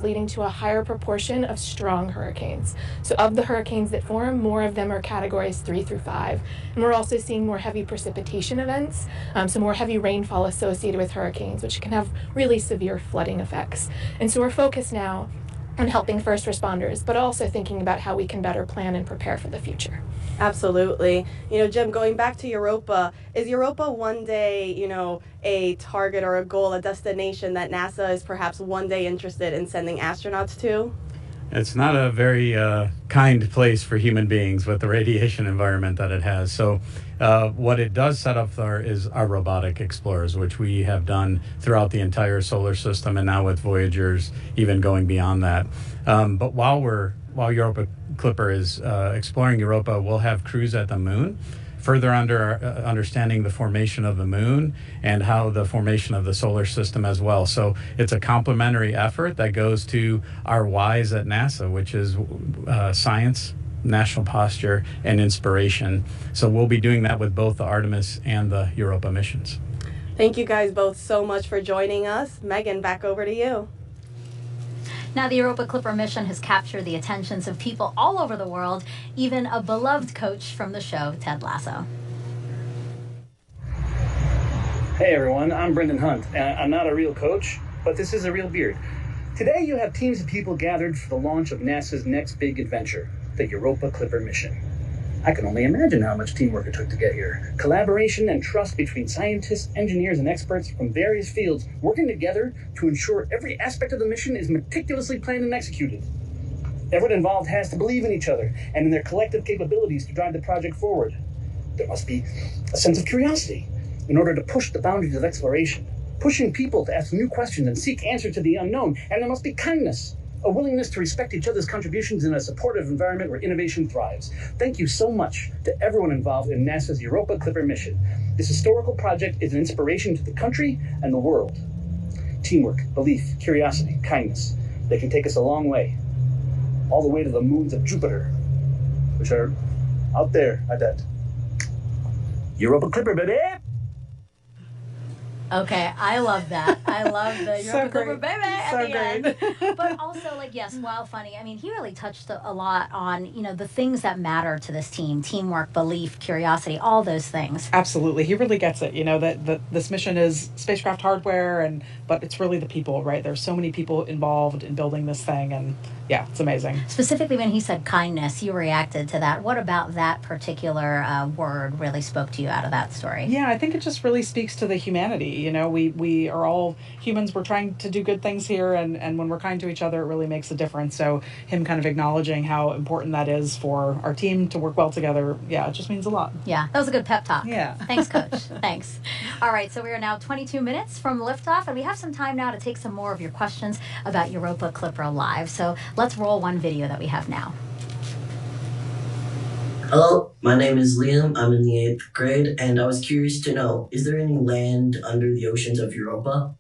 leading to a higher proportion of strong hurricanes. So of the hurricanes that form, more of them are categories 3 through 5. And we're also seeing more heavy precipitation events, so more heavy rainfall associated with hurricanes, which can have really severe flooding effects. And so we're focused now on helping first responders, but also thinking about how we can better plan and prepare for the future. Absolutely. Jim, going back to Europa, is Europa one day, a target or a goal, a destination that NASA is perhaps one day interested in sending astronauts to? It's not a very kind place for human beings with the radiation environment that it has. So what it does set up there is our robotic explorers, which we have done throughout the entire solar system, and now with Voyagers even going beyond that. But while Europa Clipper is exploring Europa, we'll have crews at the moon, further understanding the formation of the moon and how the formation of the solar system as well. So it's a complementary effort that goes to our whys at NASA, which is science, national posture, and inspiration. So we'll be doing that with both the Artemis and the Europa missions. Thank you guys both so much for joining us. Megan, back over to you. Now, the Europa Clipper mission has captured the attentions of people all over the world, even a beloved coach from the show, Ted Lasso. Hey everyone, I'm Brendan Hunt, and I'm not a real coach, but this is a real beard. Today you have teams of people gathered for the launch of NASA's next big adventure, the Europa Clipper mission. I can only imagine how much teamwork it took to get here. Collaboration and trust between scientists, engineers, and experts from various fields working together to ensure every aspect of the mission is meticulously planned and executed. Everyone involved has to believe in each other and in their collective capabilities to drive the project forward. There must be a sense of curiosity in order to push the boundaries of exploration, pushing people to ask new questions and seek answers to the unknown. And there must be kindness, a willingness to respect each other's contributions in a supportive environment where innovation thrives. Thank you so much to everyone involved in NASA's Europa Clipper mission. This historical project is an inspiration to the country and the world. Teamwork, belief, curiosity, kindness, they can take us a long way. All the way to the moons of Jupiter, which are out there at that. Europa Clipper, baby! Okay, I love that. I love the Europa Clipper baby at So the end. But also, yes, while funny, he really touched a lot on, the things that matter to this team: teamwork, belief, curiosity, all those things. Absolutely. He really gets it, that this mission is spacecraft hardware, but it's really the people, right? There's so many people involved in building this thing, and yeah, it's amazing. Specifically when he said kindness, you reacted to that. What about that particular word really spoke to you out of that story? Yeah, I think it just really speaks to the humanity. We are all humans. We're trying to do good things here, and when we're kind to each other, it really makes a difference. So him kind of acknowledging how important that is for our team to work well together, yeah, it just means a lot. Yeah, that was a good pep talk. Yeah. Thanks, Coach. Thanks. All right, so we are now 22 minutes from liftoff, and we have some time now to take some more of your questions about Europa Clipper Live. So let's roll one video that we have now. Hello, my name is Liam. I'm in the 8th grade, and I was curious to know, is there any land under the oceans of Europa?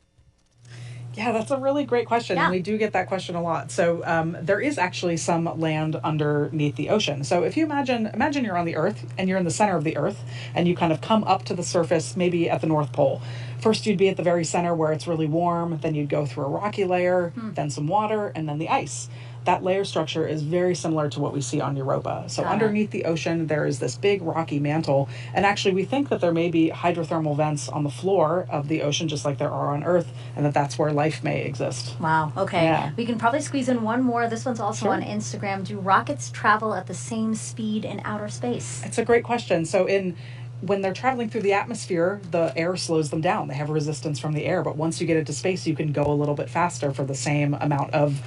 Yeah, that's a really great question, Yeah. and we do get that question a lot. So there is actually some land underneath the ocean. So if you imagine you're on the Earth, and you're in the center of the Earth, and you kind of come up to the surface, maybe at the North Pole. First, you'd be at the very center where it's really warm, then you'd go through a rocky layer, then some water, and then the ice. That layer structure is very similar to what we see on Europa. So underneath the ocean, there is this big rocky mantle. And actually, we think that there may be hydrothermal vents on the floor of the ocean, just like there are on Earth, and that's where life may exist. Wow. Okay. Yeah. We can probably squeeze in one more. This one's also Sure. on Instagram. Do rockets travel at the same speed in outer space? It's a great question. So when they're traveling through the atmosphere, the air slows them down. They have resistance from the air. But once you get into space, you can go a little bit faster for the same amount of,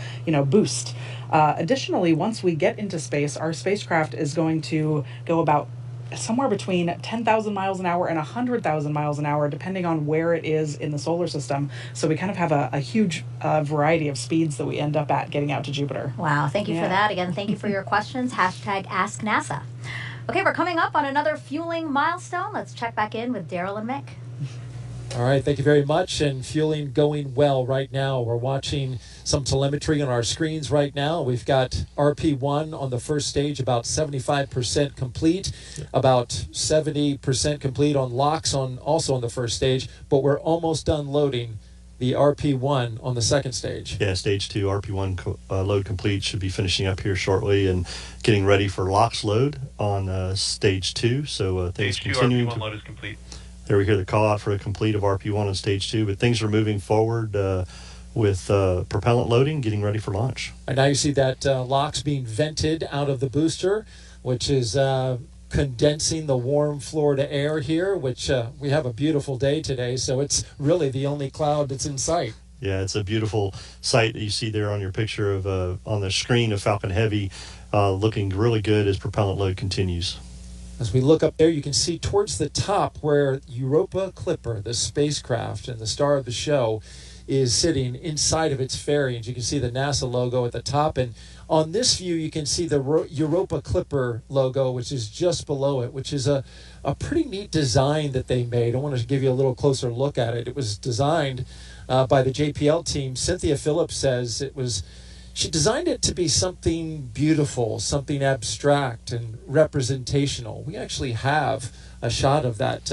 boost. Additionally, once we get into space, our spacecraft is going to go about somewhere between 10,000 miles an hour and 100,000 miles an hour, depending on where it is in the solar system. So we kind of have a huge variety of speeds that we end up at getting out to Jupiter. Wow. Thank you for Yeah. that. Again, thank you for your questions. #AskNASA. Okay, we're coming up on another fueling milestone. Let's check back in with Daryl and Mick. All right, thank you very much. And fueling going well right now. We're watching some telemetry on our screens right now. We've got RP1 on the first stage, about 75% complete, about 70% complete on LOX also on the first stage, but we're almost done loading the RP1 on the second stage. Yeah, stage 2 RP1 load complete, should be finishing up here shortly and getting ready for LOX load on stage 2. So things Stage 2 continuing RP1 to, load is complete. there we hear the call out for a complete of RP1 on stage 2, but things are moving forward with propellant loading, getting ready for launch. And now you see that LOX being vented out of the booster, which is condensing the warm Florida air here, which we have a beautiful day today, so it's really the only cloud that's in sight. Yeah, it's a beautiful sight that you see there on your picture of on the screen of Falcon Heavy, looking really good as propellant load continues. As we look up there, you can see towards the top where Europa Clipper, the spacecraft and the star of the show, is sitting inside of its fairing. You can see the NASA logo at the top, and on this view you can see the Europa Clipper logo, which is just below it, which is a pretty neat design that they made. I want to give you a little closer look at it. It was designed by the JPL team. Cynthia Phillips says she designed it to be something beautiful, something abstract and representational. We actually have a shot of that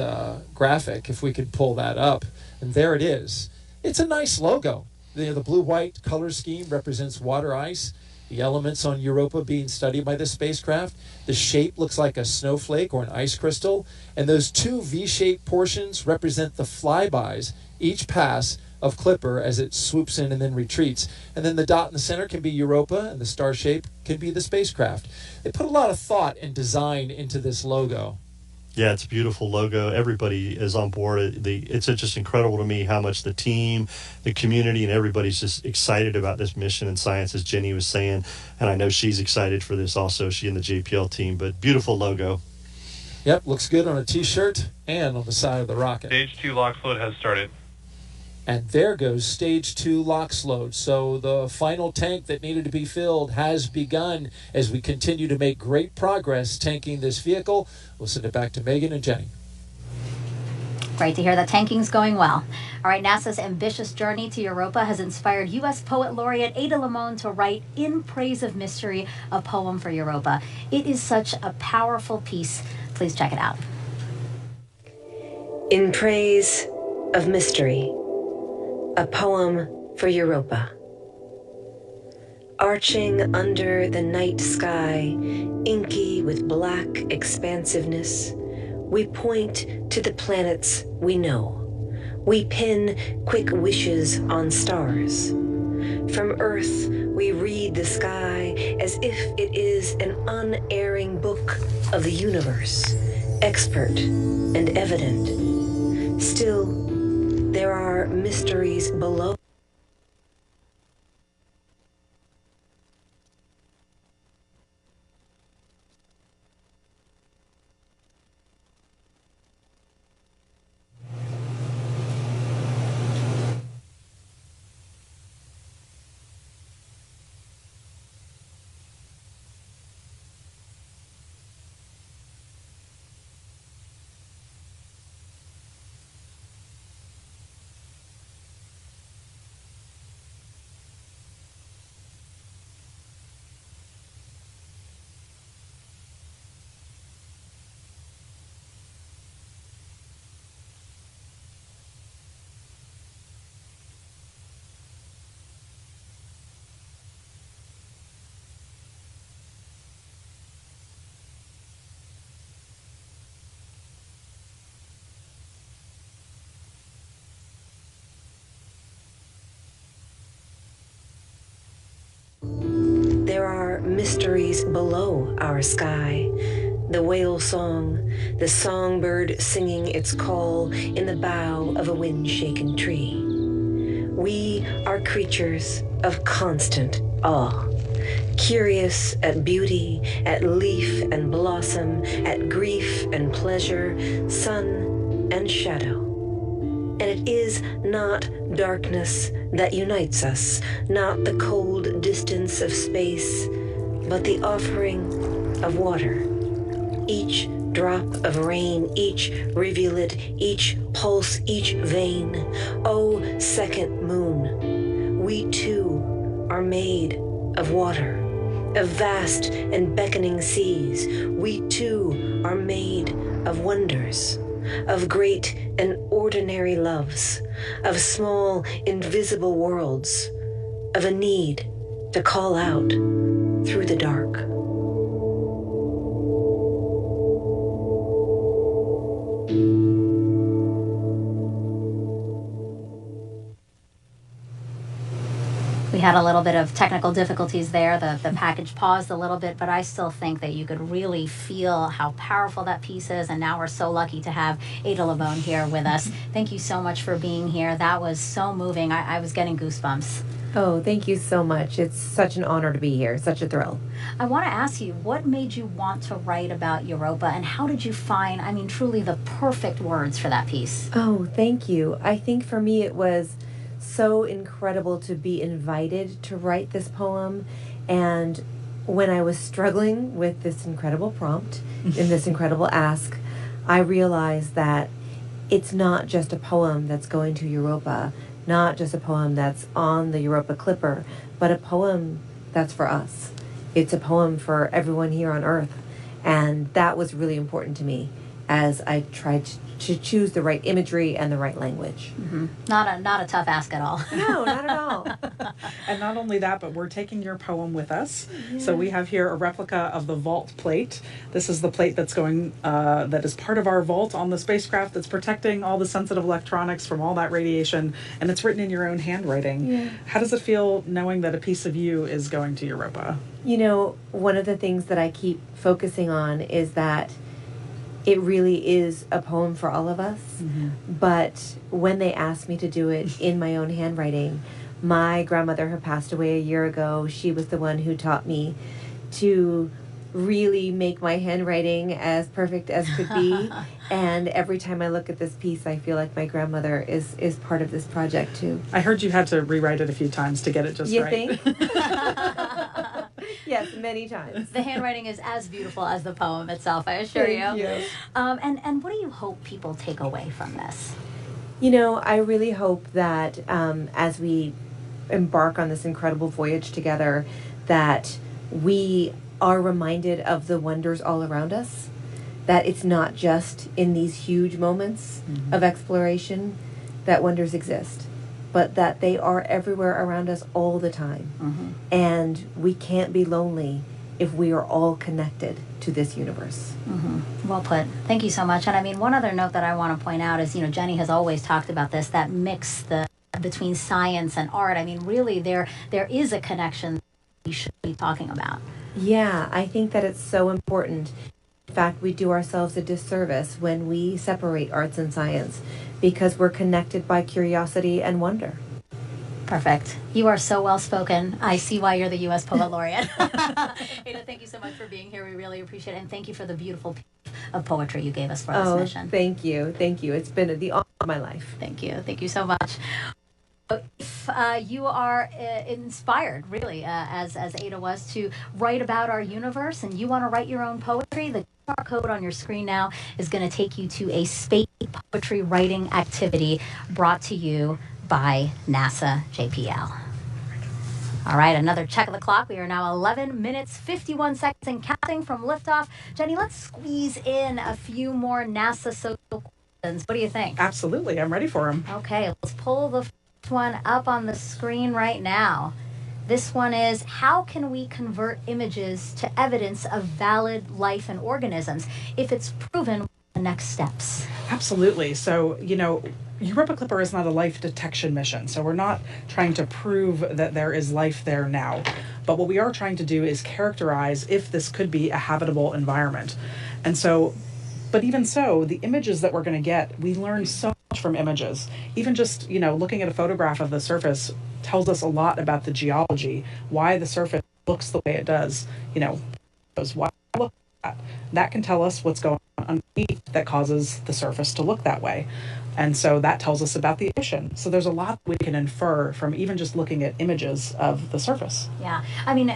graphic, if we could pull that up, and there it is. It's a nice logo. The blue-white color scheme represents water ice, the elements on Europa being studied by the spacecraft. The shape looks like a snowflake or an ice crystal, and those two V-shaped portions represent the flybys, each pass of Clipper as it swoops in and then retreats. And then the dot in the center can be Europa, and the star shape can be the spacecraft. They put a lot of thought and design into this logo. Yeah, it's a beautiful logo. Everybody is on board. It's just incredible to me how much the team, the community, and everybody's just excited about this mission and science, as Jenny was saying. And I know she's excited for this also, she and the JPL team. But beautiful logo. Yep, looks good on a T-shirt and on the side of the rocket. Stage 2 LOX load has started. And there goes stage 2 LOX load. So the final tank that needed to be filled has begun as we continue to make great progress tanking this vehicle. We'll send it back to Megan and Jenny. Great to hear that tanking's going well. All right, NASA's ambitious journey to Europa has inspired U.S. Poet Laureate Ada Limon to write In Praise of Mystery, a poem for Europa. It is such a powerful piece. Please check it out. In Praise of Mystery, a poem for Europa. Arching under the night sky, inky with black expansiveness, we point to the planets we know. We pin quick wishes on stars. From Earth, we read the sky as if it is an unerring book of the universe, expert and evident. Still, there are mysteries below. There are mysteries below our sky. The whale song, the songbird singing its call in the bough of a wind-shaken tree. We are creatures of constant awe, curious at beauty, at leaf and blossom, at grief and pleasure, sun and shadow. And it is not darkness that unites us, not the cold distance of space, but the offering of water. Each drop of rain, each rivulet, each pulse, each vein. Oh, second moon, we too are made of water, of vast and beckoning seas. We too are made of wonders. of great and ordinary loves, of small, invisible worlds, of a need to call out through the dark. We had a little bit of technical difficulties there. The package paused a little bit, but I still think that you could really feel how powerful that piece is. And now we're so lucky to have Ada Lamone here with us. Thank you so much for being here. That was so moving. I was getting goosebumps. Oh, thank you so much. It's such an honor to be here. Such a thrill. I want to ask you, what made you want to write about Europa, and how did you find, I mean, truly the perfect words for that piece? Oh, thank you. I think for me it was so incredible to be invited to write this poem. And when I was struggling with this incredible prompt and this incredible ask, I realized that it's not just a poem that's going to Europa, not just a poem that's on the Europa Clipper, but a poem that's for us. It's a poem for everyone here on Earth. And that was really important to me as I tried to choose the right imagery and the right language. Mm-hmm. Not a tough ask at all. No, not at all. And not only that, but we're taking your poem with us. Yeah. So we have here a replica of the vault plate. This is the plate that's going, that is part of our vault on the spacecraft that's protecting all the sensitive electronics from all that radiation. And it's written in your own handwriting. Yeah. How does it feel knowing that a piece of you is going to Europa? You know, one of the things that I keep focusing on is that it really is a poem for all of us. Mm-hmm. But when they asked me to do it in my own handwriting, my grandmother had passed away a year ago. She was the one who taught me to really make my handwriting as perfect as could be. And every time I look at this piece, I feel like my grandmother is part of this project too. I heard you had to rewrite it a few times to get it just right. You think? Yes, many times. The handwriting is as beautiful as the poem itself, I assure you. Yes. And what do you hope people take away from this? You know, I really hope that as we embark on this incredible voyage together, that we are reminded of the wonders all around us, that it's not just in these huge moments of exploration that wonders exist, but that they are everywhere around us all the time. Mm-hmm. And we can't be lonely if we are all connected to this universe. Mm-hmm. Well put. Thank you so much. And I mean, one other note that I want to point out is, you know, Jenny has always talked about this, that mix between science and art. I mean, really, there is a connection that we should be talking about. Yeah, I think that it's so important. In fact, we do ourselves a disservice when we separate arts and science because we're connected by curiosity and wonder. Perfect. You are so well spoken. I see why you're the U.S. Poet Laureate. Ada, thank you so much for being here. We really appreciate it. And thank you for the beautiful piece of poetry you gave us for this mission. Thank you. Thank you. It's been the honor of my life. Thank you. Thank you so much. If you are inspired, really, as Ada was, to write about our universe, and you want to write your own poetry, the QR code on your screen now is going to take you to a space poetry writing activity brought to you by NASA JPL. All right, another check of the clock. We are now 11 minutes, 51 seconds and counting from liftoff. Jenny, let's squeeze in a few more NASA social questions. What do you think? Absolutely. I'm ready for them. Okay, let's pull the one up on the screen right now. This one is, how can we convert images to evidence of valid life and organisms? If it's proven, what are the next steps? Absolutely. So, you know, Europa Clipper is not a life detection mission, so we're not trying to prove that there is life there now. But what we are trying to do is characterize if this could be a habitable environment. And so, but even so, the images that we're going to get, we learn so much from images. Even just, you know, looking at a photograph of the surface tells us a lot about the geology, why the surface looks the way it does, you know, why it looks like that. That can tell us what's going on underneath that causes the surface to look that way. And so that tells us about the ocean. So there's a lot we can infer from even just looking at images of the surface. Yeah. I mean,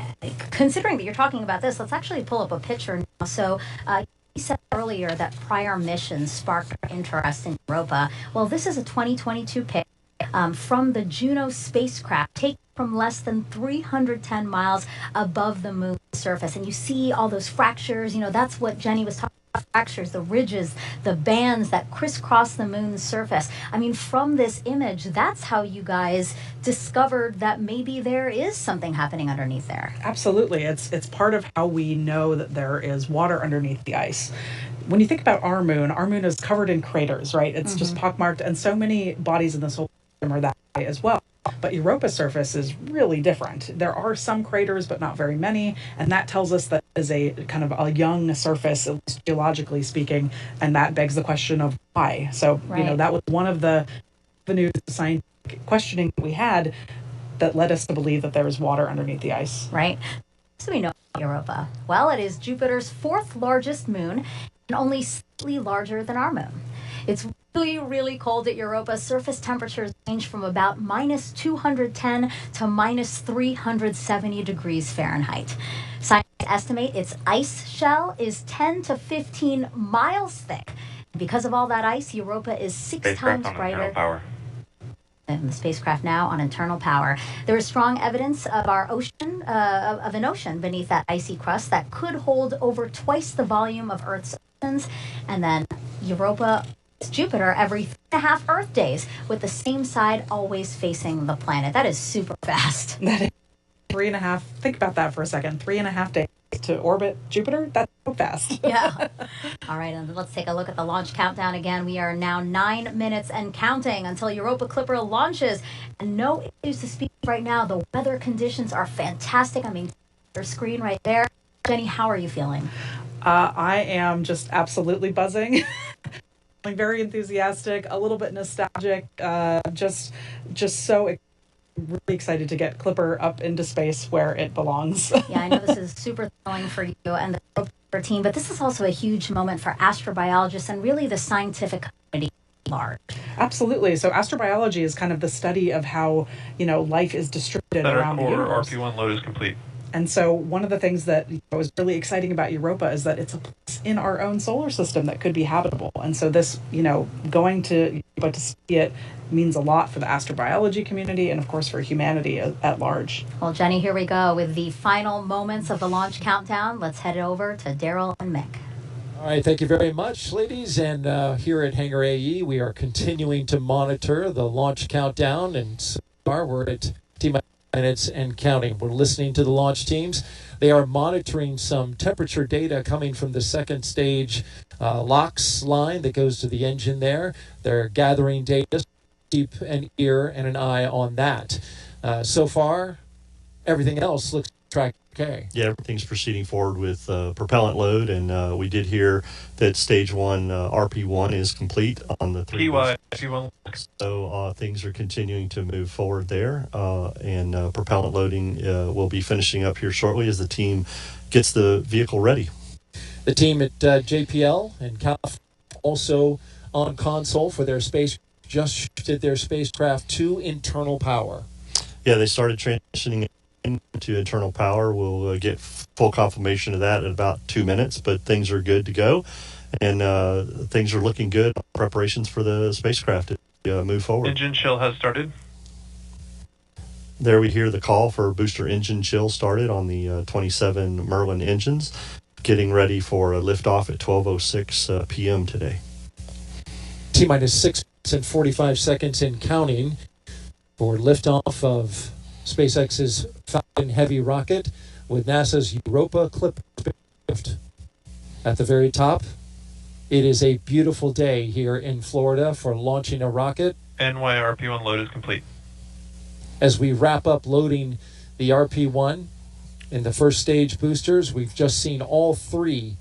considering that you're talking about this, let's actually pull up a picture now. So, you said earlier that prior missions sparked our interest in Europa. Well, this is a 2022 pic from the Juno spacecraft, taken from less than 310 miles above the moon's surface. And you see all those fractures. You know, that's what Jenny was talking fractures, the ridges, the bands that crisscross the moon's surface. I mean, from this image, that's how you guys discovered that maybe there is something happening underneath there. Absolutely. It's part of how we know that there is water underneath the ice. When you think about our moon is covered in craters, right? It's just pockmarked, and so many bodies in the solar system are that way as well. But Europa's surface is really different. There are some craters, but not very many, and that tells us that it is a kind of a young surface, at least geologically speaking, and that begs the question of why. So, that was one of the avenues of scientific questioning that we had that led us to believe that there is water underneath the ice. Right. So we know Europa. Well, it is Jupiter's fourth largest moon and only slightly larger than our moon. It's really, really cold at Europa. Surface temperatures range from about minus 210 to minus 370 degrees Fahrenheit. Scientists estimate its ice shell is 10 to 15 miles thick. Because of all that ice, Europa is six times brighter. And the spacecraft now on internal power. There is strong evidence of our ocean, of an ocean beneath that icy crust that could hold over twice the volume of Earth's oceans. And then Europa is Jupiter every 3.5 Earth days, with the same side always facing the planet. That is super fast. That is 3.5. Think about that for a second. 3.5 days to orbit Jupiter. That's so fast. Yeah. All right, and let's take a look at the launch countdown again. We are now 9 minutes and counting until Europa Clipper launches. And no issues to speak of right now. The weather conditions are fantastic. I mean, your screen right there. Jenny, how are you feeling? I am just absolutely buzzing. Feeling very enthusiastic, a little bit nostalgic, just so really excited to get Clipper up into space where it belongs. Yeah, I know this is super thrilling for you and the Clipper team, but this is also a huge moment for astrobiologists and really the scientific community at large. Absolutely. So astrobiology is kind of the study of how, life is distributed around the universe. RP1 load is complete. And so one of the things that was really exciting about Europa is that it's a place in our own solar system that could be habitable. And so this, going to Europa to see it means a lot for the astrobiology community and, of course, for humanity at large. Well, Jenny, here we go with the final moments of the launch countdown. Let's head over to Daryl and Mick. All right, thank you very much, ladies. And here at Hangar AE, we are continuing to monitor the launch countdown. And so far, we're at minutes and counting. We're listening to the launch teams. They are monitoring some temperature data coming from the second stage LOX line that goes to the engine there. They're gathering data. Keep an ear and an eye on that. So far, everything else looks track okay. Yeah, everything's proceeding forward with propellant load, and we did hear that stage 1 RP1 is complete on the 3. PY1. So things are continuing to move forward there, and propellant loading will be finishing up here shortly as the team gets the vehicle ready. The team at JPL and California also on console for their space just shifted their spacecraft to internal power. Yeah, they started transitioning into internal power. We'll get full confirmation of that in about 2 minutes, but things are good to go, and things are looking good. Preparations for the spacecraft to move forward. Engine chill has started. There we hear the call for booster engine chill started on the 27 Merlin engines, getting ready for a liftoff at 12:06 p.m. today. T-minus 6 minutes and 45 seconds in counting for liftoff of SpaceX's Falcon Heavy rocket with NASA's Europa Clipper spacecraft. At the very top, it is a beautiful day here in Florida for launching a rocket. NYRP1 load is complete. As we wrap up loading the RP1 in the first stage boosters, we've just seen all 3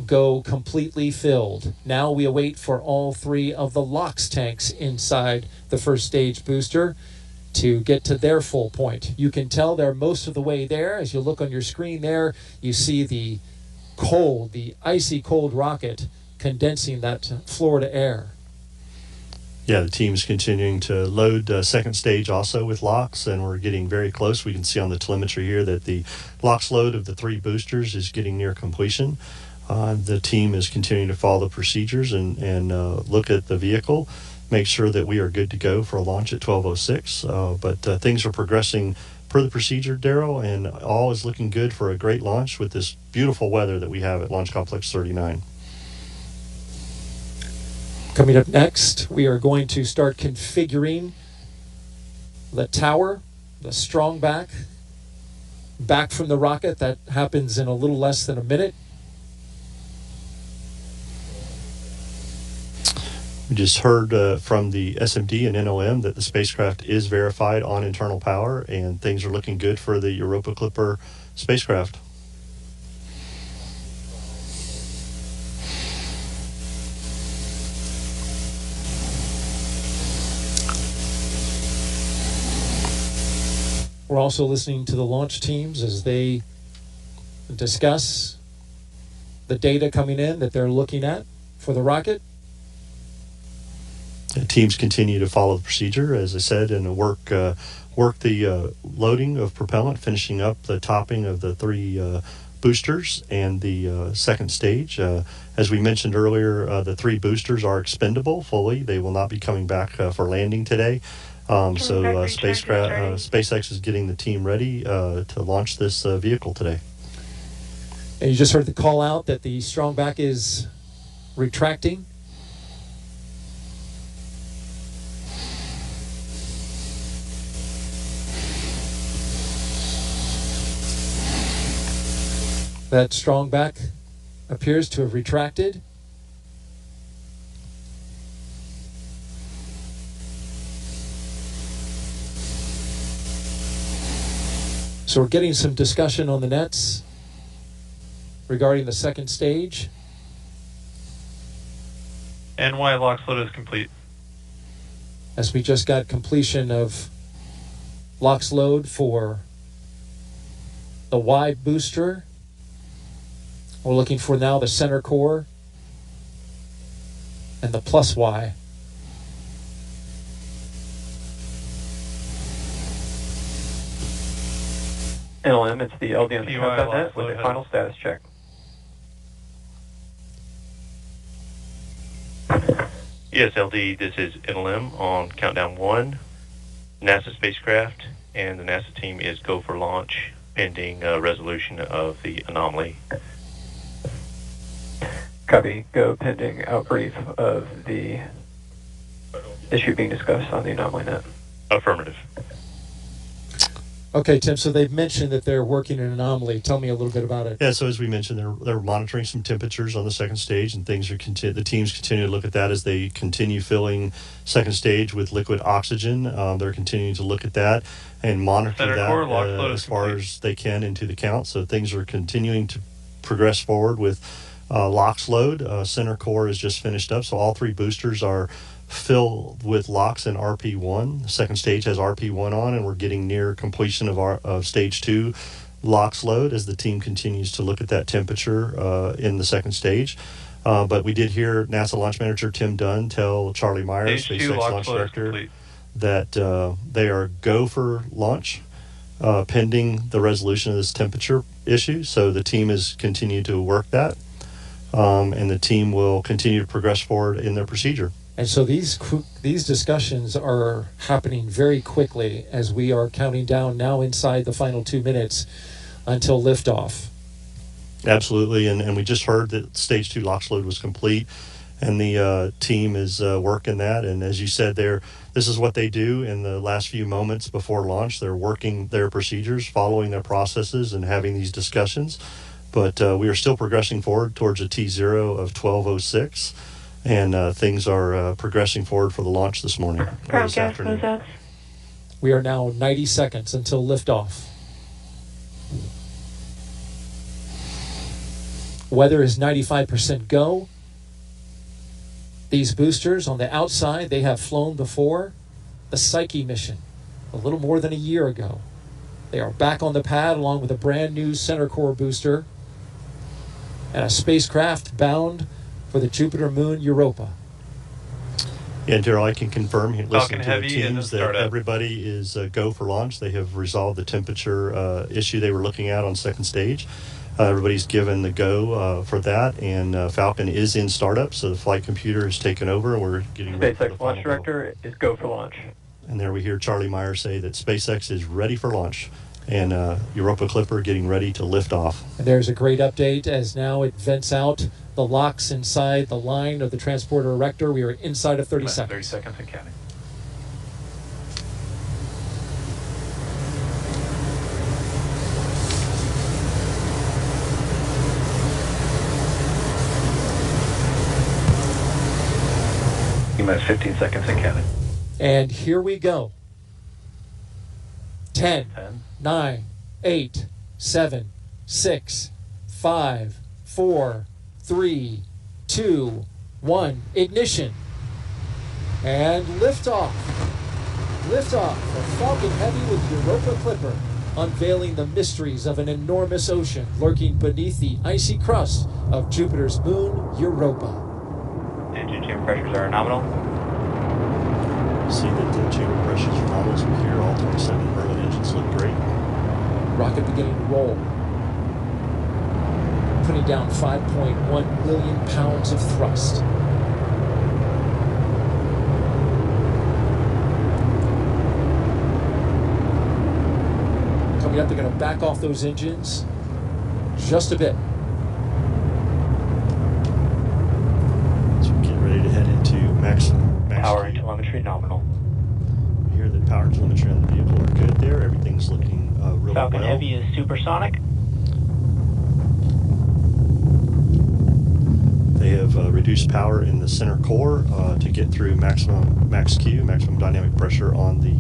go completely filled. Now we await for all 3 of the LOX tanks inside the first stage booster to get to their full point. You can tell they're most of the way there. As you look on your screen there, you see the cold, the icy cold rocket condensing that Florida air. Yeah, the team's continuing to load second stage also with LOX, and we're getting very close. We can see on the telemetry here that the LOX load of the 3 boosters is getting near completion. The team is continuing to follow the procedures and look at the vehicle, make sure that we are good to go for a launch at 12:06. But things are progressing per the procedure, Daryl, and all is looking good for a great launch with this beautiful weather that we have at Launch Complex 39. Coming up next, we are going to start configuring the tower, the strong back from the rocket. That happens in a little less than a minute. We just heard from the SMD and NOM that the spacecraft is verified on internal power, and things are looking good for the Europa Clipper spacecraft. We're also listening to the launch teams as they discuss the data coming in that they're looking at for the rocket. The teams continue to follow the procedure, as I said, and work the loading of propellant, finishing up the topping of the 3 boosters and the second stage. As we mentioned earlier, the 3 boosters are expendable fully. They will not be coming back for landing today. SpaceX is getting the team ready to launch this vehicle today. And you just heard the call out that the strong back is retracting. That strong back appears to have retracted. So we're getting some discussion on the nets regarding the second stage. NY LOX load is complete. As we just got completion of LOX load for the Y booster. We're looking for now the center core and the plus Y. NLM, it's the LD on the count.net with a final status check. Yes, LD, this is NLM on countdown 1, NASA spacecraft, and the NASA team is go for launch pending resolution of the anomaly. Copy, go pending outbrief of the issue being discussed on the anomaly net. Affirmative. Okay, Tim, so they've mentioned that they're working an anomaly. Tell me a little bit about it. Yeah, so as we mentioned, they're monitoring some temperatures on the second stage, and things are the teams continue to look at that as they continue filling second stage with liquid oxygen. They're continuing to look at that and monitor Center that core, as far as they can into the count. So things are continuing to progress forward with LOX load. Center core is just finished up, so all 3 boosters are filled with LOX and RP1. The second stage has RP1 on, and we're getting near completion of stage 2 LOX load as the team continues to look at that temperature in the second stage. But we did hear NASA launch manager Tim Dunn tell Charlie Meyer, SpaceX launch director, that they are go for launch pending the resolution of this temperature issue. So the team is continuing to work that, and the team will continue to progress forward in their procedure. And so these discussions are happening very quickly as we are counting down now inside the final 2 minutes until liftoff. Absolutely, and we just heard that stage 2 LOX load was complete, and the team is working that. And as you said, this is what they do in the last few moments before launch. They're working their procedures, following their processes, and having these discussions. But we are still progressing forward towards a T0 of 12:06. And things are progressing forward for the launch this morning, or this afternoon. We are now 90 seconds until liftoff. Weather is 95% go. These boosters on the outside, they have flown before the Psyche mission a little more than a year ago. They are back on the pad along with a brand new center core booster and a spacecraft bound for the Jupiter moon Europa. Yeah, Daryl, I can confirm, listening to the Heavy teams, that everybody is go for launch. They have resolved the temperature issue they were looking at on second stage. Everybody's given the go for that, and Falcon is in startup, so the flight computer has taken over, and we're getting ready for the SpaceX launch director is go for launch. And there we hear Charlie Meyer say that SpaceX is ready for launch. and Europa Clipper getting ready to lift off. And there's a great update as now it vents out the locks inside the line of the transporter erector. We are inside of 30 seconds. 30 seconds and counting. Minus 15 seconds and counting. And here we go. 10, 9, 8, 7, 6, 5, 4, 3, 2, 1. Ignition. And liftoff. Liftoff of Falcon Heavy with Europa Clipper, unveiling the mysteries of an enormous ocean lurking beneath the icy crust of Jupiter's moon, Europa. Engine chamber pressures are nominal. See that the chamber pressures are nominal as we hear. All 27 Merlin engines look great. Rocket beginning to roll. Putting down 5.1 million pounds of thrust. Coming up, they're going to back off those engines just a bit. Ready to head into max Power and telemetry nominal. We hear that power and telemetry on the vehicle are good there. Everything's looking really Falcon well. Heavy is supersonic. They have reduced power in the center core to get through max Q, maximum dynamic pressure on the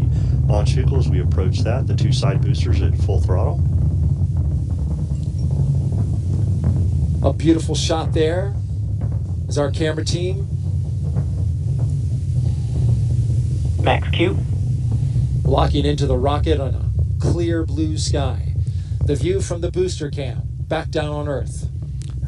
launch vehicle as we approach that. The two side boosters at full throttle. A beautiful shot there as our camera team Max Q. locking into the rocket on a clear blue sky. The view from the booster cam back down on Earth.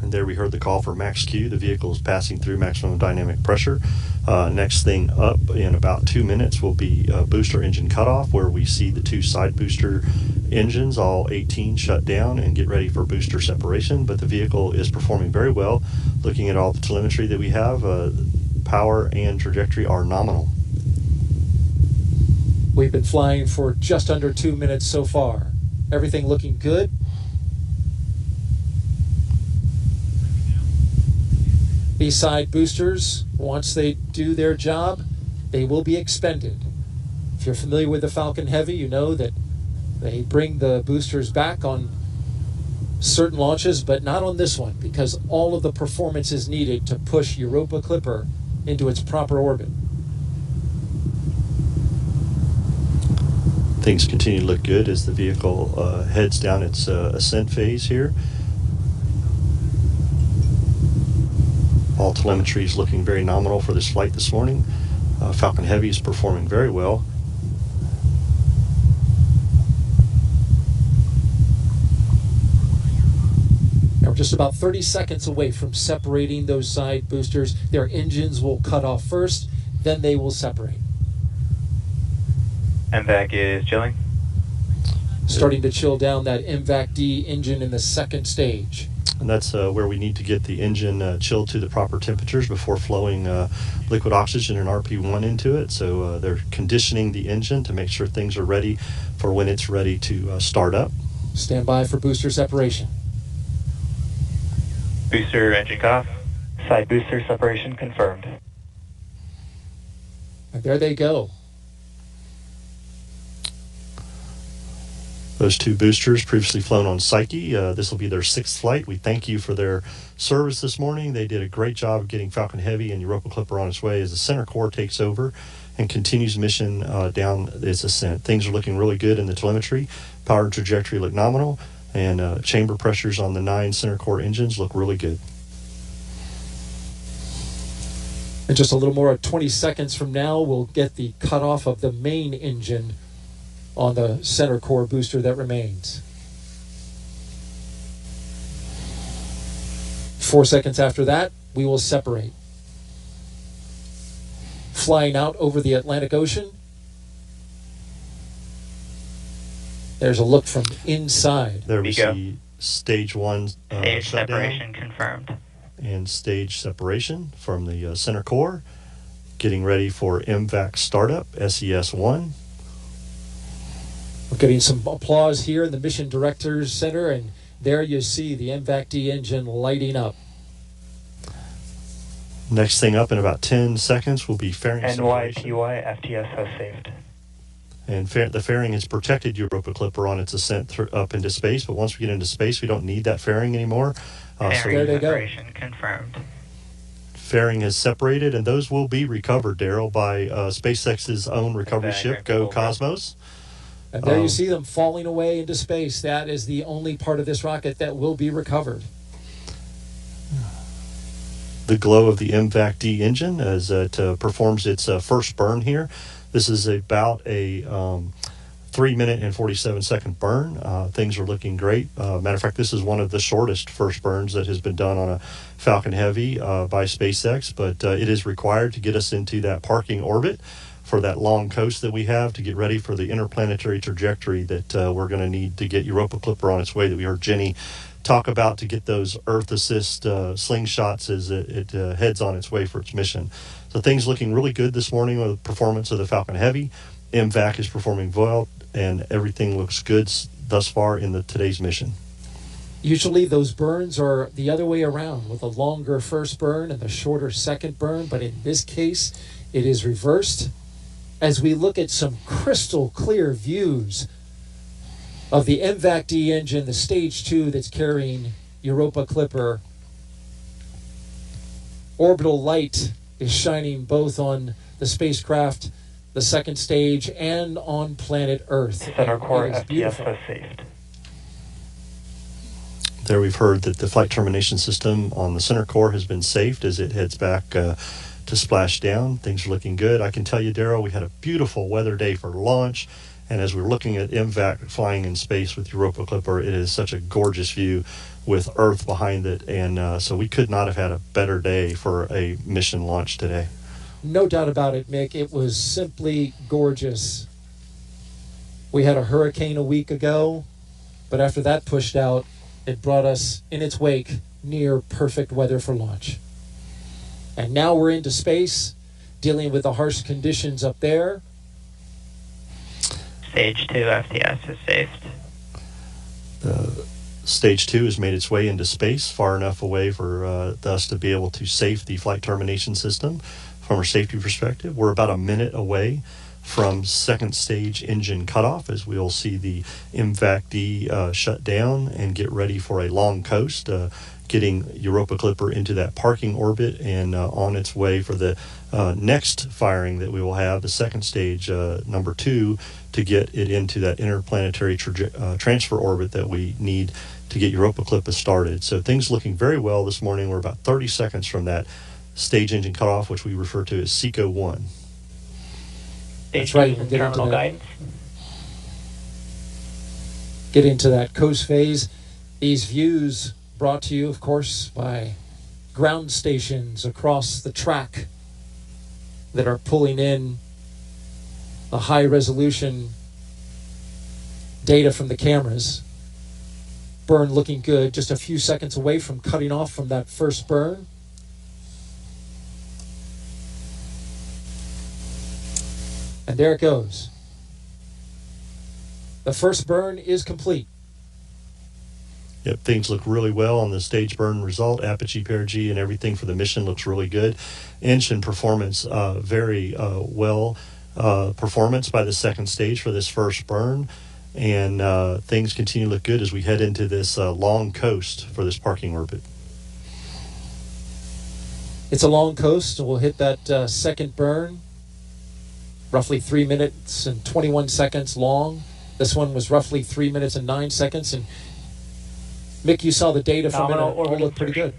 And there we heard the call for max Q. The vehicle is passing through maximum dynamic pressure. Next thing up in about 2 minutes will be booster engine cutoff, where we see the two side booster engines, all 18, shut down and get ready for booster separation. But the vehicle is performing very well. Looking at all the telemetry that we have, power and trajectory are nominal. We've been flying for just under 2 minutes so far. Everything looking good. These side boosters, once they do their job, they will be expended. If you're familiar with the Falcon Heavy, you know that they bring the boosters back on certain launches, but not on this one, because all of the performance is needed to push Europa Clipper into its proper orbit. Things continue to look good as the vehicle heads down its ascent phase here. All telemetry is looking very nominal for this flight this morning. Falcon Heavy is performing very well. Now we're just about 30 seconds away from separating those side boosters. Their engines will cut off first, then they will separate. MVAC is chilling. Starting to chill down that MVAC D engine in the second stage. And that's where we need to get the engine chilled to the proper temperatures before flowing liquid oxygen and RP1 into it. So they're conditioning the engine to make sure things are ready for when it's ready to start up. Stand by for booster separation. Booster engine cutoff. Side booster separation confirmed. And there they go. Those two boosters previously flown on Psyche. This will be their 6th flight. We thank you for their service this morning. They did a great job of getting Falcon Heavy and Europa Clipper on its way as the center core takes over and continues mission down its ascent. Things are looking really good in the telemetry. Power and trajectory look nominal, and chamber pressures on the 9 center core engines look really good. In just a little more than 20 seconds from now, we'll get the cutoff of the main engine on the center core booster that remains. 4 seconds after that, we will separate. Flying out over the Atlantic Ocean. There's a look from inside. There we see stage 1 Stage shutdown separation confirmed. and stage separation from the center core. Getting ready for MVAC startup, SES-1. We're getting some applause here in the Mission Directors Center, and there you see the MVAC-D engine lighting up. Next thing up in about 10 seconds will be fairing separation. NYPY FTS has saved. And the fairing has protected Europa Clipper on its ascent up into space, but once we get into space, we don't need that fairing anymore. There they go. Confirmed. Fairing has separated, and those will be recovered, Daryl, by SpaceX's own recovery ship, Go Cosmos. And there you see them falling away into space. That is the only part of this rocket that will be recovered. The glow of the MVAC-D engine as it performs its first burn here. This is about a 3-minute and 47-second burn. Things are looking great. Matter of fact, this is one of the shortest first burns that has been done on a Falcon Heavy by SpaceX, but it is required to get us into that parking orbit for that long coast that we have to get ready for the interplanetary trajectory that we're going to need to get Europa Clipper on its way that we heard Jenny talk about to get those Earth Assist slingshots as it heads on its way for its mission. So things looking really good this morning with the performance of the Falcon Heavy. MVAC is performing well, and everything looks good thus far in today's mission. Usually those burns are the other way around, with a longer first burn and the shorter second burn, but in this case it is reversed. As we look at some crystal clear views of the MVAC-D engine, the stage 2 that's carrying Europa Clipper. Orbital light is shining both on the spacecraft, the second stage, and on planet Earth. Center core FTS has saved. There we've heard that the flight termination system on the center core has been saved as it heads back to splash down. Things are looking good. I can tell you, Daryl, we had a beautiful weather day for launch. And as we're looking at MVAC flying in space with Europa Clipper, it is such a gorgeous view with Earth behind it. And so we could not have had a better day for a mission launch today. No doubt about it, Mick. It was simply gorgeous. We had a hurricane a week ago, but after that pushed out, it brought us in its wake near perfect weather for launch. And now we're into space, dealing with the harsh conditions up there. Stage 2 FTS is saved. Stage 2 has made its way into space, far enough away for us to be able to safe the flight termination system from a safety perspective. We're about a minute away from second stage engine cutoff as we'll see the MVAC-D shut down and get ready for a long coast, getting Europa Clipper into that parking orbit and on its way for the next firing that we will have, the second stage, number 2, to get it into that interplanetary transfer orbit that we need to get Europa Clipper started. So things looking very well this morning. We're about 30 seconds from that stage engine cutoff, which we refer to as SECO 1. That's right. We'll get into that. Get into that coast phase. These views brought to you, of course, by ground stations across the track that are pulling in the high resolution data from the cameras. Burn looking good, just a few seconds away from cutting off from that first burn. And there it goes. The first burn is complete. Yep, things look really well on the stage burn result. Apogee, perigee, and everything for the mission looks really good. Engine performance, very well performance by the second stage for this first burn. And things continue to look good as we head into this long coast for this parking orbit. It's a long coast, and we'll hit that second burn. Roughly 3 minutes and 21 seconds long. This one was roughly 3 minutes and 9 seconds. And Mick, you saw the data from it. All looked pretty good.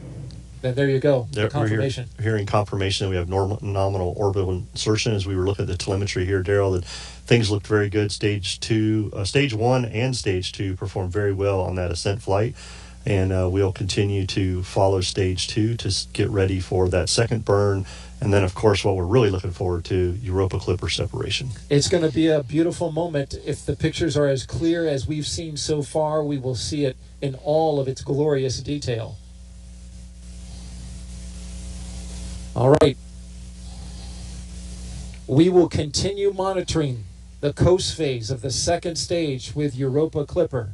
Then there you go. The confirmation. We're hearing confirmation that we have nominal orbital insertion as we were looking at the telemetry here, Daryl, that things looked very good. Stage 1 and stage 2 performed very well on that ascent flight. And we'll continue to follow stage 2 to get ready for that second burn. And then, of course, what we're really looking forward to, Europa Clipper separation. It's going to be a beautiful moment. If the pictures are as clear as we've seen so far, we will see it in all of its glorious detail. All right. We will continue monitoring the coast phase of the second stage with Europa Clipper.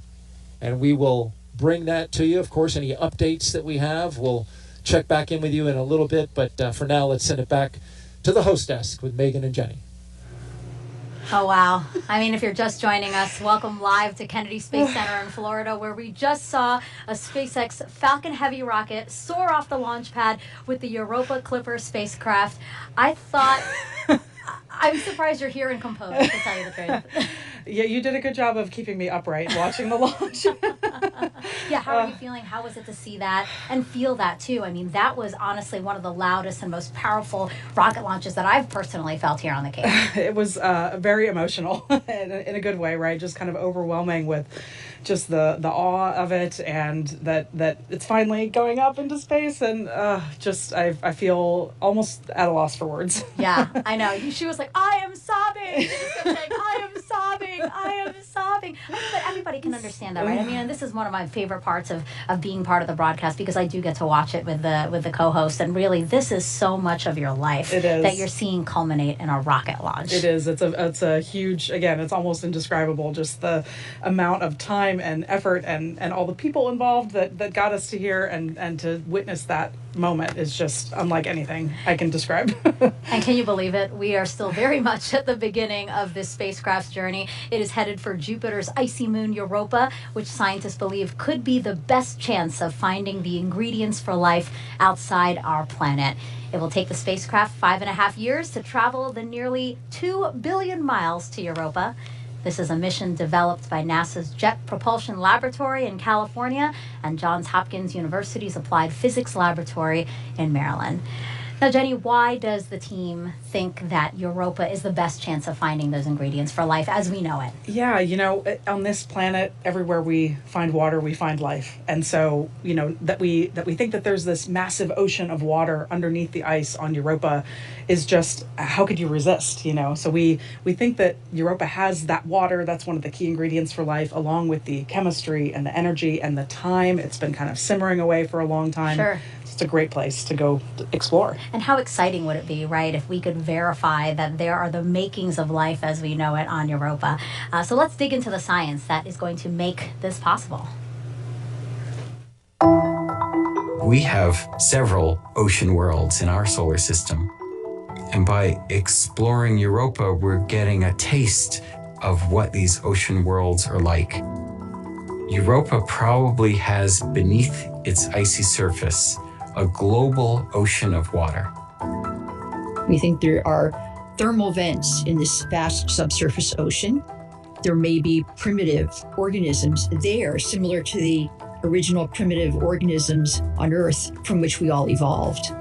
And we will bring that to you. Of course, any updates that we have, we'll check back in with you in a little bit. But for now, let's send it back to the host desk with Megan and Jenny. Oh, wow. I mean, if you're just joining us, welcome live to Kennedy Space Center in Florida, where we just saw a SpaceX Falcon Heavy rocket soar off the launch pad with the Europa Clipper spacecraft. I thought... I'm surprised you're here and composed, to tell you the truth. Yeah, you did a good job of keeping me upright watching the launch. Yeah, how are you feeling? How was it to see that and feel that, too? I mean, that was honestly one of the loudest and most powerful rocket launches that I've personally felt here on the Cape. It was very emotional in a good way, right? Just kind of overwhelming with just the awe of it, and that it's finally going up into space, and I feel almost at a loss for words. Yeah, I know. She was like, I am sobbing. She just kept saying, I am sobbing. I am sobbing. But everybody can understand that, right? I mean, and this is one of my favorite parts of being part of the broadcast, because I do get to watch it with the co-host, and really, this is so much of your life that you're seeing culminate in a rocket launch. It is. It's a huge, again, it's almost indescribable, just the amount of time and effort and all the people involved that got us to here, and to witness that moment is just unlike anything I can describe. And can you believe it? We are still very much at the beginning of this spacecraft's journey. It is headed for Jupiter's icy moon Europa, which scientists believe could be the best chance of finding the ingredients for life outside our planet. It will take the spacecraft 5.5 years to travel the nearly 2 billion miles to Europa. This is a mission developed by NASA's Jet Propulsion Laboratory in California and Johns Hopkins University's Applied Physics Laboratory in Maryland. Now, Jenny, why does the team think that Europa is the best chance of finding those ingredients for life as we know it? Yeah, on this planet, everywhere we find water, we find life. And so, that we think that there's this massive ocean of water underneath the ice on Europa is just, how could you resist, So we think that Europa has that water. That's one of the key ingredients for life, along with the chemistry and the energy and the time. It's been kind of simmering away for a long time. Sure. It's a great place to go explore. And how exciting would it be, right, if we could verify that there are the makings of life as we know it on Europa. So let's dig into the science that is going to make this possible. We have several ocean worlds in our solar system. And by exploring Europa, we're getting a taste of what these ocean worlds are like. Europa probably has beneath its icy surface a global ocean of water. We think there are thermal vents in this vast subsurface ocean. There may be primitive organisms there, similar to the original primitive organisms on Earth from which we all evolved.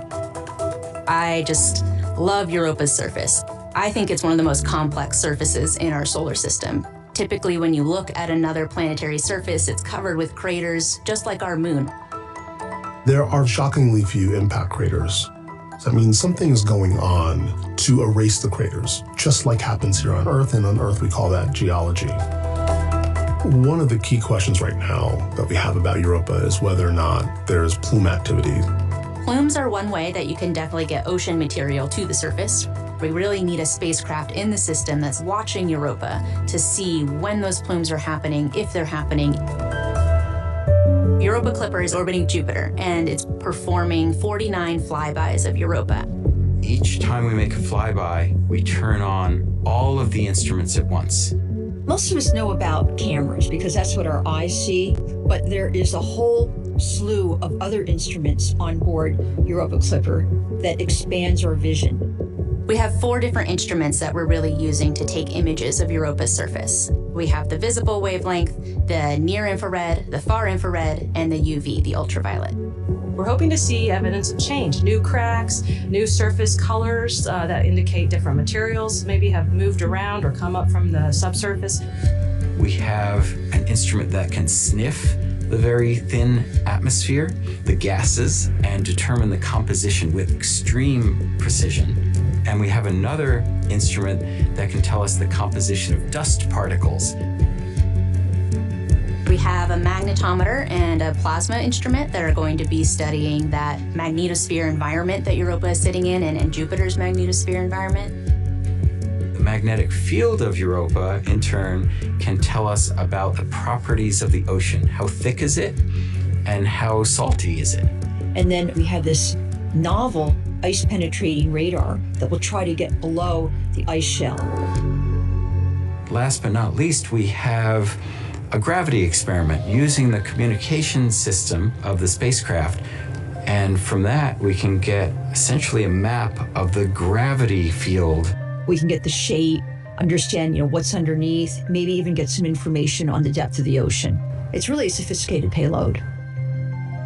I just love Europa's surface. I think it's one of the most complex surfaces in our solar system. Typically, when you look at another planetary surface, it's covered with craters, just like our moon. There are shockingly few impact craters. That means something is going on to erase the craters, just like happens here on Earth, and on Earth we call that geology. One of the key questions right now that we have about Europa is whether or not there's plume activity. Plumes are one way that you can definitely get ocean material to the surface. We really need a spacecraft in the system that's watching Europa to see when those plumes are happening, if they're happening. Europa Clipper is orbiting Jupiter, and it's performing 49 flybys of Europa. Each time we make a flyby, we turn on all of the instruments at once. Most of us know about cameras because that's what our eyes see, but there is a whole slew of other instruments on board Europa Clipper that expands our vision. We have 4 different instruments that we're really using to take images of Europa's surface. We have the visible wavelength, the near infrared, the far infrared, and the UV, the ultraviolet. We're hoping to see evidence of change, new cracks, new surface colors that indicate different materials maybe have moved around or come up from the subsurface. We have an instrument that can sniff the very thin atmosphere, the gases, and determine the composition with extreme precision. And we have another instrument that can tell us the composition of dust particles. We have a magnetometer and a plasma instrument that are going to be studying that magnetosphere environment that Europa is sitting in and Jupiter's magnetosphere environment. The magnetic field of Europa, in turn, can tell us about the properties of the ocean. How thick is it? And how salty is it? And then we have this novel ice-penetrating radar that will try to get below the ice shell. Last but not least, we have a gravity experiment using the communication system of the spacecraft. And from that, we can get essentially a map of the gravity field. We can get the shape, understand, what's underneath, maybe even get some information on the depth of the ocean. It's really a sophisticated payload.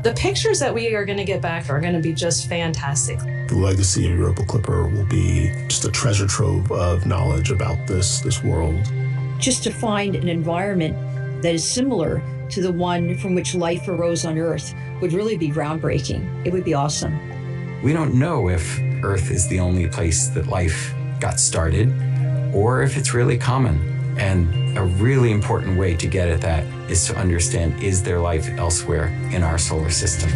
The pictures that we are going to get back are going to be just fantastic. The legacy of Europa Clipper will be just a treasure trove of knowledge about this world. Just to find an environment that is similar to the one from which life arose on Earth would really be groundbreaking. It would be awesome. We don't know if Earth is the only place that life got started, or if it's really common. And a really important way to get at that is to understand, is there life elsewhere in our solar system?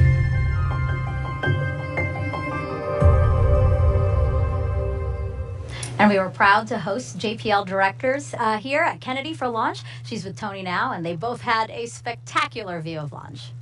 And we were proud to host JPL directors here at Kennedy for launch. She's with Tony now, and they both had a spectacular view of launch.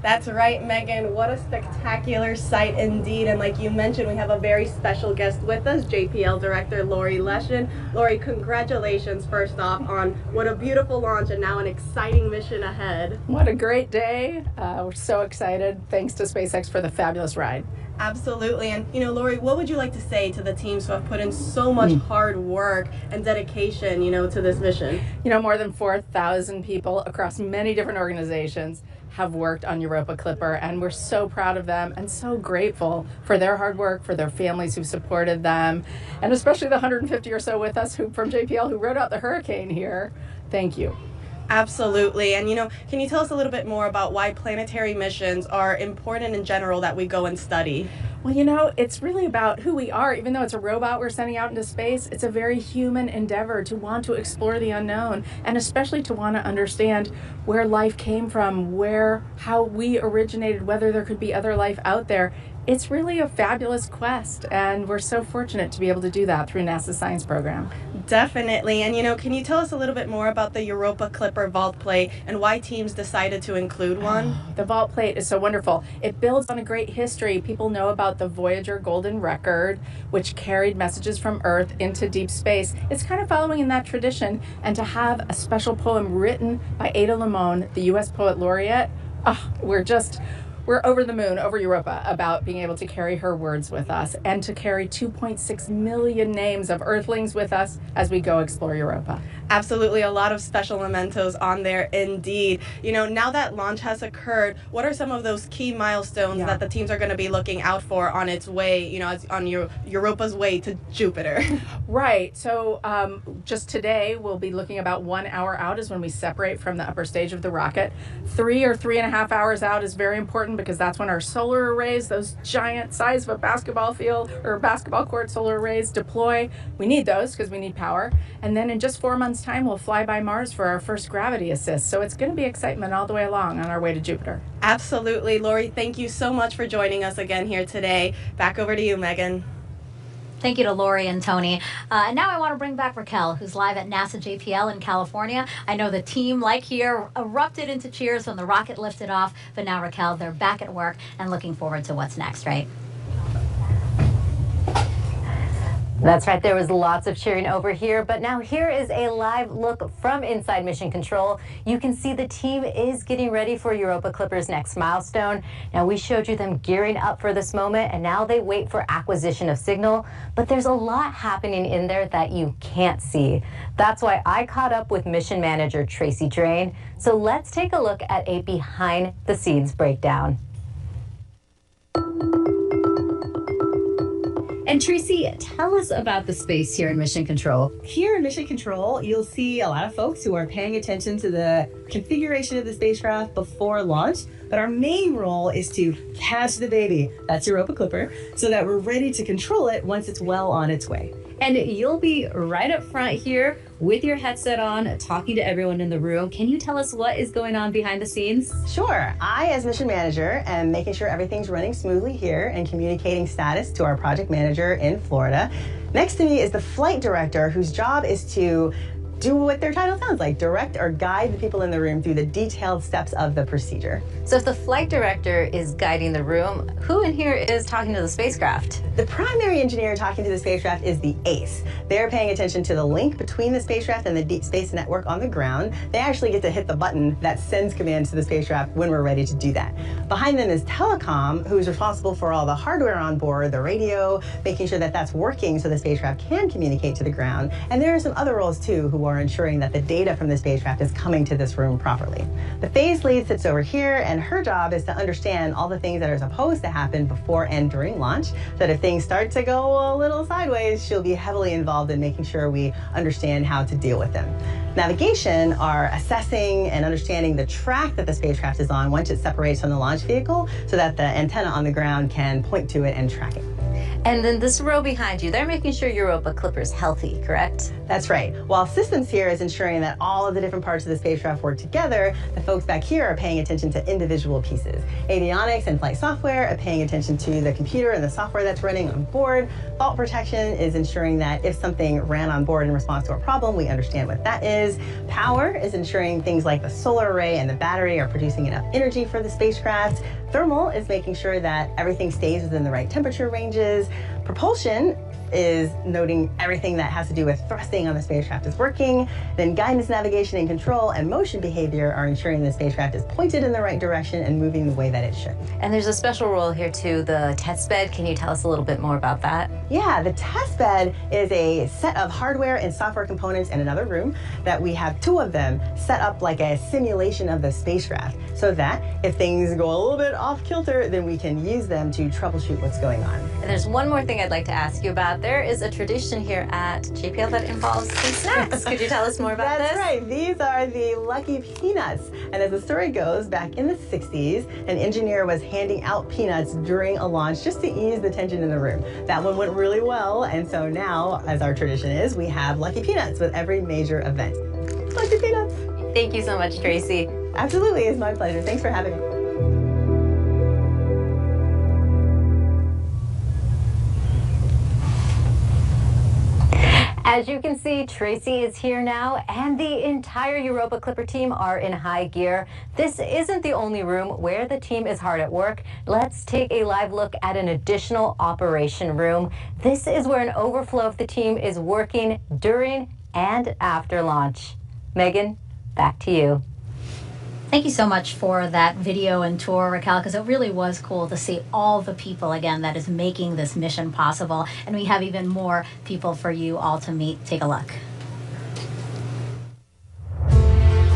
That's right, Megan. What a spectacular sight indeed. And like you mentioned, we have a very special guest with us, JPL Director Lori Leshin. Lori, congratulations first off on what a beautiful launch and now an exciting mission ahead. What a great day. We're so excited. Thanks to SpaceX for the fabulous ride. Absolutely. And, Lori, what would you like to say to the teams who have put in so much hard work and dedication, to this mission? More than 4,000 people across many different organizations have worked on Europa Clipper, and we're so proud of them and so grateful for their hard work, for their families who supported them, and especially the 150 or so with us from JPL who rode out the hurricane here. Thank you. Absolutely. And, can you tell us a little bit more about why planetary missions are important in general that we go and study? Well, it's really about who we are. Even though it's a robot we're sending out into space, it's a very human endeavor to want to explore the unknown, and especially to want to understand where life came from, how we originated, whether there could be other life out there. It's really a fabulous quest, and we're so fortunate to be able to do that through NASA's science program. Definitely. And, can you tell us a little bit more about the Europa Clipper vault plate and why teams decided to include one? The vault plate is so wonderful. It builds on a great history. People know about the Voyager Golden Record, which carried messages from Earth into deep space. It's kind of following in that tradition, and to have a special poem written by Ada Limon, the U.S. Poet Laureate, we're over the moon, over Europa, about being able to carry her words with us and to carry 2.6 million names of Earthlings with us as we go explore Europa. Absolutely, a lot of special mementos on there indeed. Now that launch has occurred, what are some of those key milestones that the teams are going to be looking out for on its way, on Europa's way to Jupiter? Right. So just today, we'll be looking about 1 hour out is when we separate from the upper stage of the rocket. 3 or 3.5 hours out is very important because that's when our solar arrays, those giant size of a basketball field or basketball court solar arrays, deploy. We need those because we need power. And then in just 4 months' time, we'll fly by Mars for our first gravity assist. So it's going to be excitement all the way along on our way to Jupiter. Absolutely. Lori, thank you so much for joining us again here today. Back over to you, Megan. Thank you to Lori and Tony. And now I want to bring back Raquel, who's live at NASA JPL in California. I know the team, like here, erupted into cheers when the rocket lifted off. But now, Raquel, they're back at work and looking forward to what's next, right? That's right. There was lots of cheering over here, but now here is a live look from inside Mission Control. You can see the team is getting ready for Europa Clipper's next milestone. Now, we showed you them gearing up for this moment, and now they wait for acquisition of signal, but there's a lot happening in there that you can't see. That's why I caught up with Mission Manager Tracy Drain. So let's take a look at a behind-the-scenes breakdown. And Tracy, tell us about the space here in Mission Control. Here in Mission Control, you'll see a lot of folks who are paying attention to the configuration of the spacecraft before launch. But our main role is to catch the baby, that's Europa Clipper, so that we're ready to control it once it's well on its way. And you'll be right up front here with your headset on, talking to everyone in the room. Can you tell us what is going on behind the scenes? Sure. I, as mission manager, am making sure everything's running smoothly here and communicating status to our project manager in Florida. Next to me is the flight director, whose job is to do what their title sounds like, direct or guide the people in the room through the detailed steps of the procedure. So if the flight director is guiding the room, who in here is talking to the spacecraft? The primary engineer talking to the spacecraft is the ACE. They're paying attention to the link between the spacecraft and the deep space network on the ground. They actually get to hit the button that sends commands to the spacecraft when we're ready to do that. Behind them is Telecom, who's responsible for all the hardware on board, the radio, making sure that that's working so the spacecraft can communicate to the ground. And there are some other roles too who are ensuring that the data from the spacecraft is coming to this room properly. The phase lead sits over here, and her job is to understand all the things that are supposed to happen before and during launch, so that if things start to go a little sideways, she'll be heavily involved in making sure we understand how to deal with them. Navigation are assessing and understanding the track that the spacecraft is on once it separates from the launch vehicle, so that the antenna on the ground can point to it and track it. And then this row behind you, they're making sure Europa Clipper is healthy, correct? That's right. While systems here is ensuring that all of the different parts of the spacecraft work together, the folks back here are paying attention to individual pieces. Avionics and flight software are paying attention to the computer and the software that's running on board. Fault protection is ensuring that if something ran on board in response to a problem, we understand what that is. Power is ensuring things like the solar array and the battery are producing enough energy for the spacecraft. Thermal is making sure that everything stays within the right temperature ranges. Propulsion is noting everything that has to do with thrusting on the spacecraft is working. Then guidance, navigation, and control and motion behavior are ensuring the spacecraft is pointed in the right direction and moving the way that it should. And there's a special role here too, the test bed. Can you tell us a little bit more about that? Yeah, the test bed is a set of hardware and software components in another room that we have 2 of them set up like a simulation of the spacecraft, so that if things go a little bit off kilter, then we can use them to troubleshoot what's going on. And there's one more thing I'd like to ask you about. There is a tradition here at JPL that involves some snacks. Could you tell us more about this? That's right. These are the Lucky Peanuts. And as the story goes, back in the 60s, an engineer was handing out peanuts during a launch just to ease the tension in the room. That one went really well, and so now, as our tradition is, we have Lucky Peanuts with every major event. Lucky Peanuts! Thank you so much, Tracy. Absolutely, it's my pleasure. Thanks for having me. As you can see, Tracy is here now, and the entire Europa Clipper team are in high gear. This isn't the only room where the team is hard at work. Let's take a live look at an additional operation room. This is where an overflow of the team is working during and after launch. Megan, back to you. Thank you so much for that video and tour, Raquel, because it really was cool to see all the people, again, that is making this mission possible. And we have even more people for you all to meet. Take a look.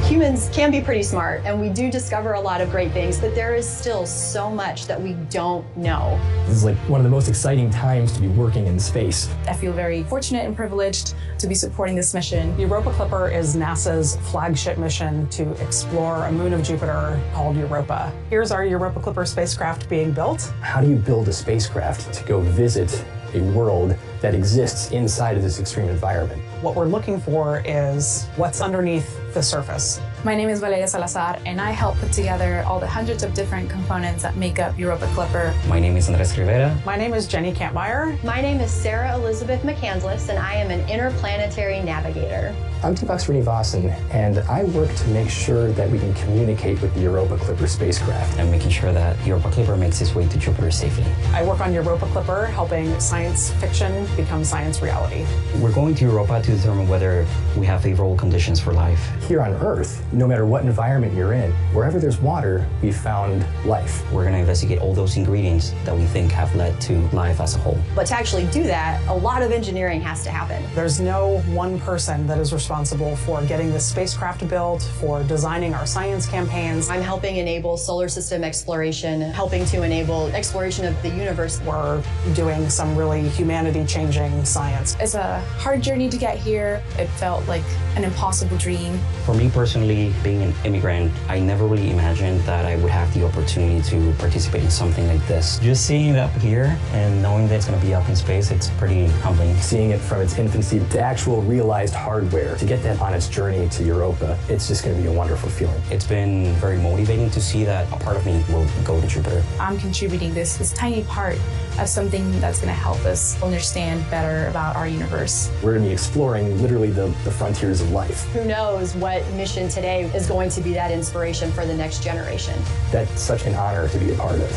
Humans can be pretty smart, and we do discover a lot of great things, but there is still so much that we don't know. This is like one of the most exciting times to be working in space. I feel very fortunate and privileged to be supporting this mission. Europa Clipper is NASA's flagship mission to explore a moon of Jupiter called Europa. Here's our Europa Clipper spacecraft being built. How do you build a spacecraft to go visit a world that exists inside of this extreme environment? What we're looking for is what's underneath the surface. My name is Valeria Salazar, and I help put together all the hundreds of different components that make up Europa Clipper. My name is Andres Rivera. My name is Jenny Kampmeyer. My name is Sarah Elizabeth McCandless, and I am an interplanetary navigator. I'm Deepak Srinivasan, and I work to make sure that we can communicate with the Europa Clipper spacecraft. And making sure that Europa Clipper makes its way to Jupiter safely. I work on Europa Clipper, helping science fiction become science reality. We're going to Europa to determine whether we have favorable conditions for life. Here on Earth, no matter what environment you're in, wherever there's water, we found life. We're going to investigate all those ingredients that we think have led to life as a whole. But to actually do that, a lot of engineering has to happen. There's no one person that is responsible for getting this spacecraft built, for designing our science campaigns. I'm helping enable solar system exploration, helping to enable exploration of the universe. We're doing some really humanity changing changing science. It's a hard journey to get here. It felt like an impossible dream. For me personally, being an immigrant, I never really imagined that I would have the opportunity to participate in something like this. Just seeing it up here and knowing that it's going to be up in space, it's pretty humbling. Seeing it from its infancy to actual realized hardware, to get that on its journey to Europa, it's just going to be a wonderful feeling. It's been very motivating to see that a part of me will go to Jupiter. I'm contributing this tiny part of something that's going to help us understand better about our universe. We're going to be exploring literally the frontiers of life. Who knows what mission today is going to be that inspiration for the next generation. That's such an honor to be a part of.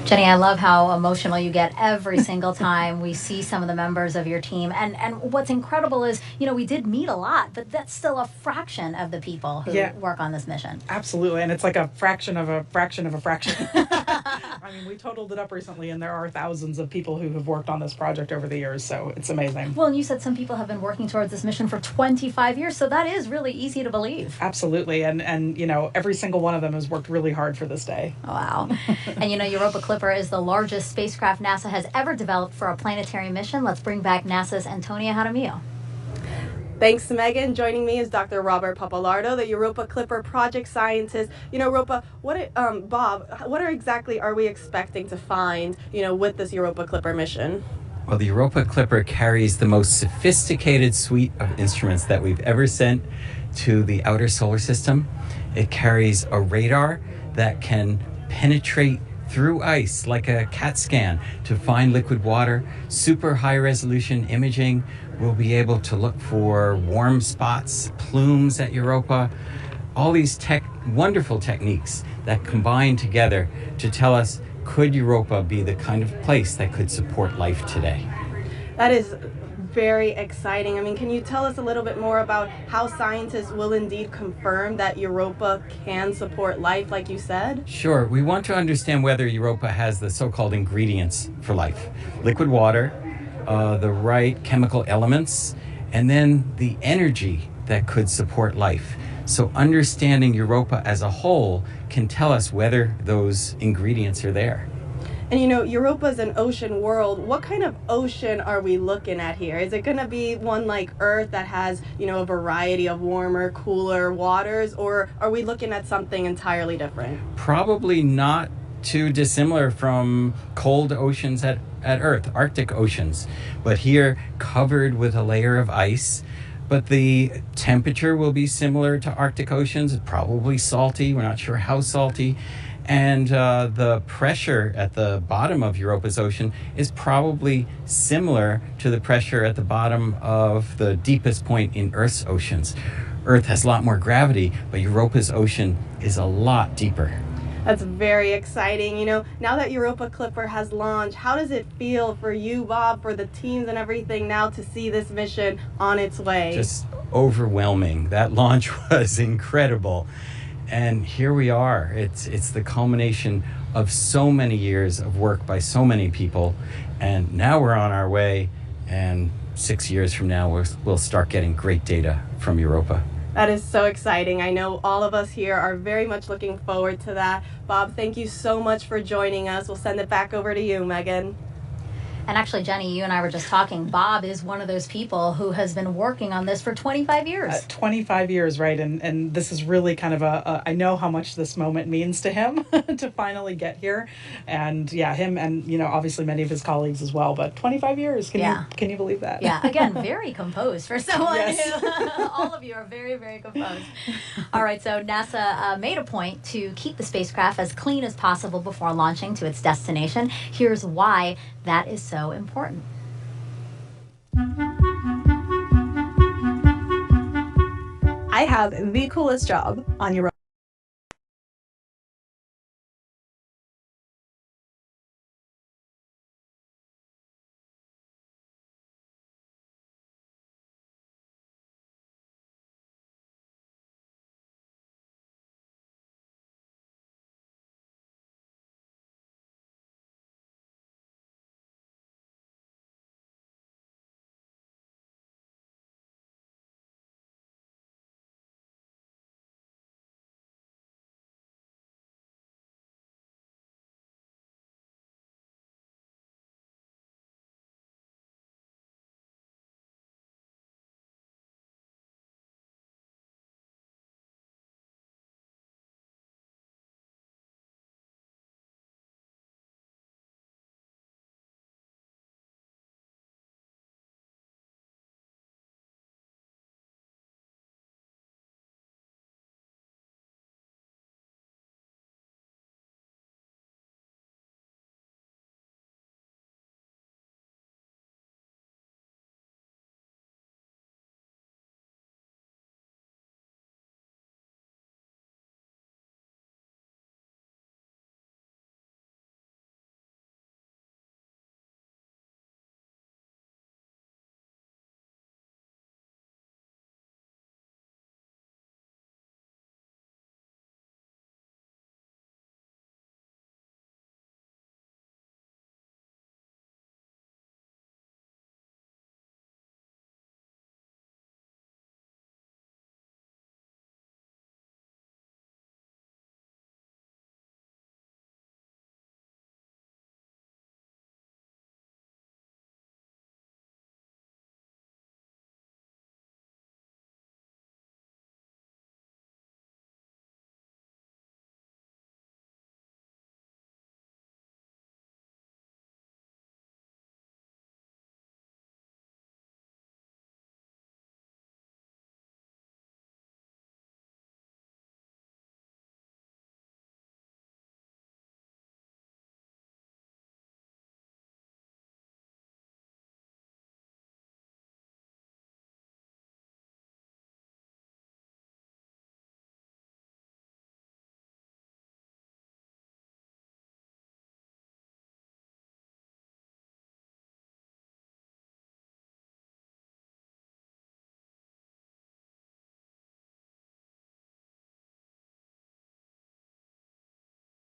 Jenny, I love how emotional you get every single time we see some of the members of your team. And what's incredible is, you know, we did meet a lot, but that's still a fraction of the people who work on this mission. Absolutely, and it's like a fraction of a fraction of a fraction. I mean, we totaled it up recently, and there are thousands of people who have worked on this project over the years, so it's amazing. Well, and you said some people have been working towards this mission for 25 years, so that is really easy to believe. Absolutely, and you know, every single one of them has worked really hard for this day. Wow. And you know, Europa Clipper is the largest spacecraft NASA has ever developed for a planetary mission. Let's bring back NASA's Antonia Jaramillo. Thanks, Megan. Joining me is Dr. Robert Papalardo, the Europa Clipper project scientist. You know, Bob, what exactly are we expecting to find, you know, with this Europa Clipper mission? Well, the Europa Clipper carries the most sophisticated suite of instruments that we've ever sent to the outer solar system. It carries a radar that can penetrate through ice like a CAT scan to find liquid water. Super high resolution imaging. We'll be able to look for warm spots, plumes at Europa, all these wonderful techniques that combine together to tell us, could Europa be the kind of place that could support life today? That is very exciting. I mean, can you tell us a little bit more about how scientists will indeed confirm that Europa can support life, like you said? Sure. We want to understand whether Europa has the so-called ingredients for life. Liquid water, the right chemical elements, and then the energy that could support life. So understanding Europa as a whole can tell us whether those ingredients are there. And you know, Europa is an ocean world. What kind of ocean are we looking at here? Is it going to be one like Earth that has, you know, a variety of warmer, cooler waters, or are we looking at something entirely different? Probably not too dissimilar from cold oceans at Earth, Arctic oceans, but here covered with a layer of ice. But the temperature will be similar to Arctic oceans, probably salty. We're not sure how salty. And the pressure at the bottom of Europa's ocean is probably similar to the pressure at the bottom of the deepest point in Earth's oceans. Earth has a lot more gravity, but Europa's ocean is a lot deeper. That's very exciting. You know, now that Europa Clipper has launched, how does it feel for you, Bob, for the teams and everything now to see this mission on its way? Just overwhelming. That launch was incredible. And here we are. It's the culmination of so many years of work by so many people. And now we're on our way. And 6 years from now, we'll start getting great data from Europa. That is so exciting. I know all of us here are very much looking forward to that. Bob, thank you so much for joining us. We'll send it back over to you, Megan. And actually, Jenny, you and I were just talking. Bob is one of those people who has been working on this for 25 years. 25 years, right? And this is really kind of I know how much this moment means to him to finally get here. And yeah, him and, you know, obviously many of his colleagues as well. But 25 years, can you believe that? Yeah, again, very composed for someone Yes. who, all of you are very, very composed. All right, so NASA made a point to keep the spacecraft as clean as possible before launching to its destination. Here's why that is so important. I have the coolest job on Europa.